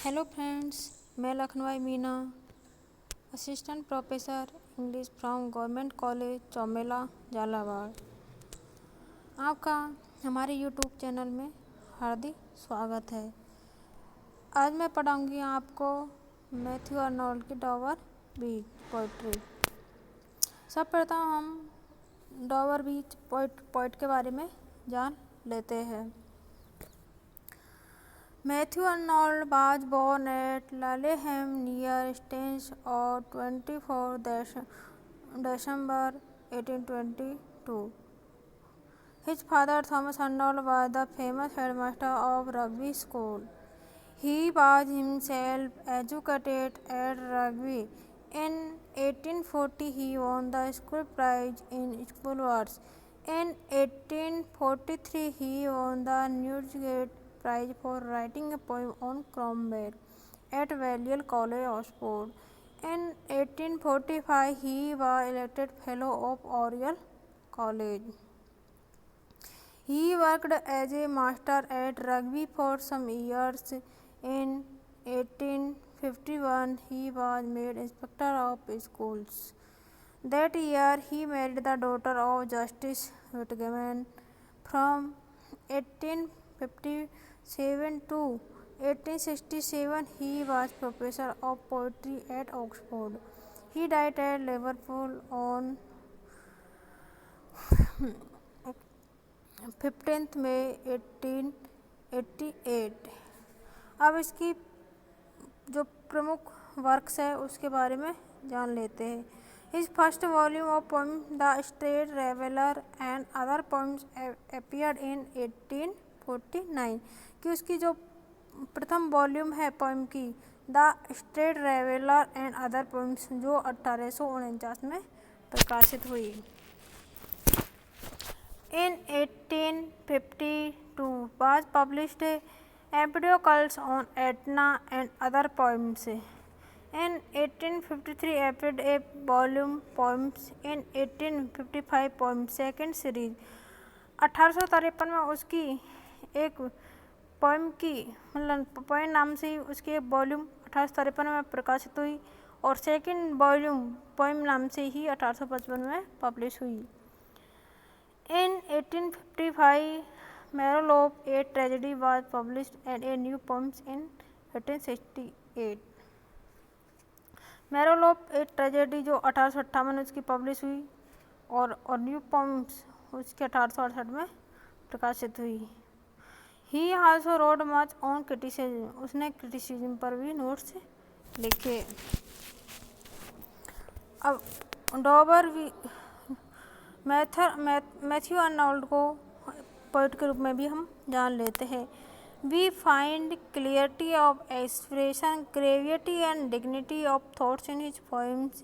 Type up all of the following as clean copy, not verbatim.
Hello friends, मैं Lucknow Meena, assistant professor English from government college Chaumela Jhalawar. आपका हमारे यूट्यूब चैनल में हार्दिक स्वागत है। आज मैं पढ़ाऊँगी आपको मैथ्यू आर्नोल्ड की डॉवर बीच पोइट्री। सर्वप्रथम हम डॉवर बीच पोइट के बारे में जान लेते हैं। Matthew Arnold was born at Laleham near Staines on 24 December 1822. His father Thomas Arnold was the famous headmaster of Rugby School. He was himself educated at Rugby. In 1840 he won the school prize in school words. In 1843 he won the Newgate Prize for writing a poem on Cromwell at Balliol College, Oxford. In 1845 he was elected Fellow of Oriel College. He worked as a master at Rugby for some years. In 1851 he was made inspector of schools. That year he married the daughter of Justice Whitgibbon. From 1857 to 1867 he was professor of poetry at Oxford. He died at Liverpool on 15 May 1888। अब इसकी जो प्रमुख works है उसके बारे में जान लेते हैं। His first volume of poems, The Street Traveller and Other Poems, appeared in 1849। कि उसकी जो प्रथम वॉल्यूम है पोएम की the straight traveller and other poems जो 1849 में प्रकाशित हुई। In 1852 was published Empedocles on Etna and Other Poems. In 1853 appeared a volume poems. In 1855 poems second series। 1853 में उसकी एक पोएम की पोएम नाम से उसकी एक वॉल्यूम 1853 में प्रकाशित हुई और सेकंड वॉल्यूम पोएम नाम से ही 1855 में पब्लिश हुई। In 1855 Marlowe, a tragedy was published and a new poems in 1868। Marlowe, a tragedy जो 1858 में उसकी पब्लिश हुई और न्यू पोएम्स उसके 1868 में प्रकाशित हुई। He also wrote much on criticism। उसने क्रिटिसिज्म पर भी नोट्स लिखे। अब डॉवर मैथ्यू आर्नोल्ड को पोइट के रूप में भी हम जान लेते हैं। We find clarity of expression, gravity and dignity of thoughts in his poems.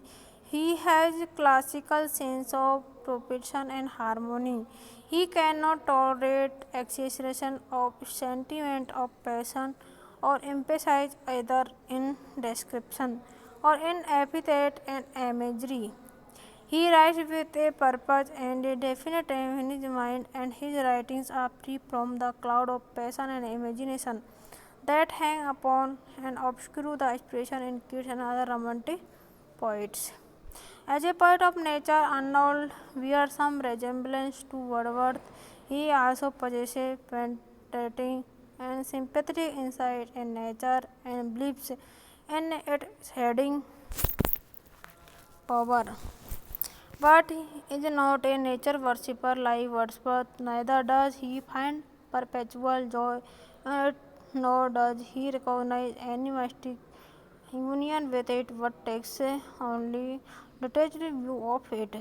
He has classical sense of proportion and harmony. He cannot tolerate exaggeration of sentiment of passion or emphasize either in description or in epithet and imagery. He writes with a purpose and a definite aim in his mind, and his writings are free from the cloud of passion and imagination that hang upon and obscure the expression in Keats and other romantic poets. As a poet of nature, Arnold bears some resemblance to Wordsworth. He also possesses penetrating and sympathetic insight in nature and believes in its healing power. But he is not a nature worshipper like Wordsworth. Neither does he find perpetual joy in it, nor does he recognize any mystic union with it, but takes only detached view of it.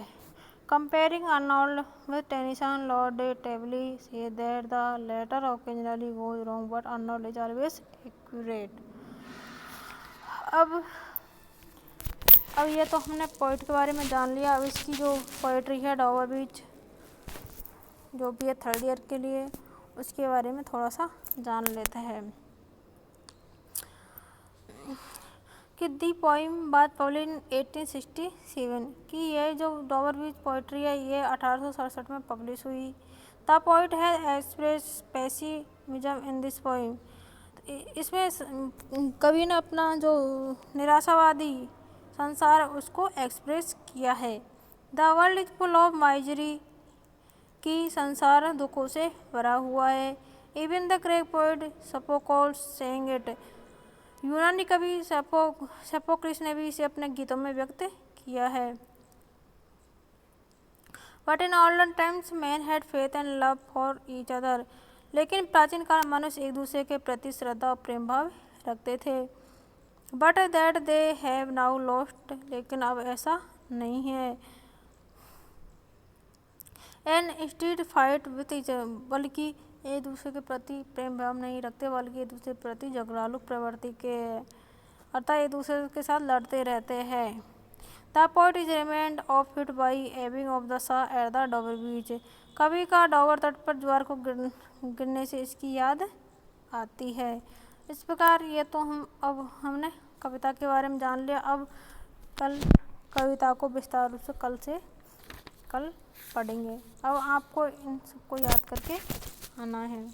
Comparing Arnold with Tennyson, Lord Tavely says that the latter occasionally goes wrong, but Arnold is always accurate। अब ये तो हमने poet के बारे में जान लिया। अब इसकी जो पोइट्री है डॉवर बीच जो भी है थर्ड ईयर के लिए, उसके बारे में थोड़ा सा जान लेते हैं। कि दी पोइम बात पब्लिश इन 1867 कि ये जो डॉवर बीच पोइट्री है ये 1867 में पब्लिश हुई। The poet has express pessimism in this poem. इसमें कवि ने अपना जो निराशावादी संसार उसको एक्सप्रेस किया है। The world is full of misery कि संसार दुखों से भरा हुआ है। Even the great poet Sophocles saying it. यूनानी कवि सोफोक्लिस ने भी इसे अपने गीतों में व्यक्त किया है। But in olden times man had faith and love for each other. लेकिन प्राचीन काल मनुष्य एक दूसरे के प्रति श्रद्धा और प्रेम भाव रखते थे। But that they have now lost. लेकिन अब ऐसा नहीं है। And street fight with each, बल्कि एक दूसरे के प्रति प्रेम भाव नहीं रखते, बल्कि एक दूसरे के प्रति झगड़ालू प्रवृत्ति के अर्थात एक दूसरे के साथ लड़ते रहते हैं। The poet is remained of it by Ebbing of the सा एट द डोवर बीच। कवि का डोवर तट पर ज्वार को गिरने से इसकी याद आती है। इस प्रकार ये तो हमने कविता के बारे में जान लिया। अब कल कविता को विस्तार रूप से कल पढ़ेंगे। अब आपको इन सबको याद करके आना है।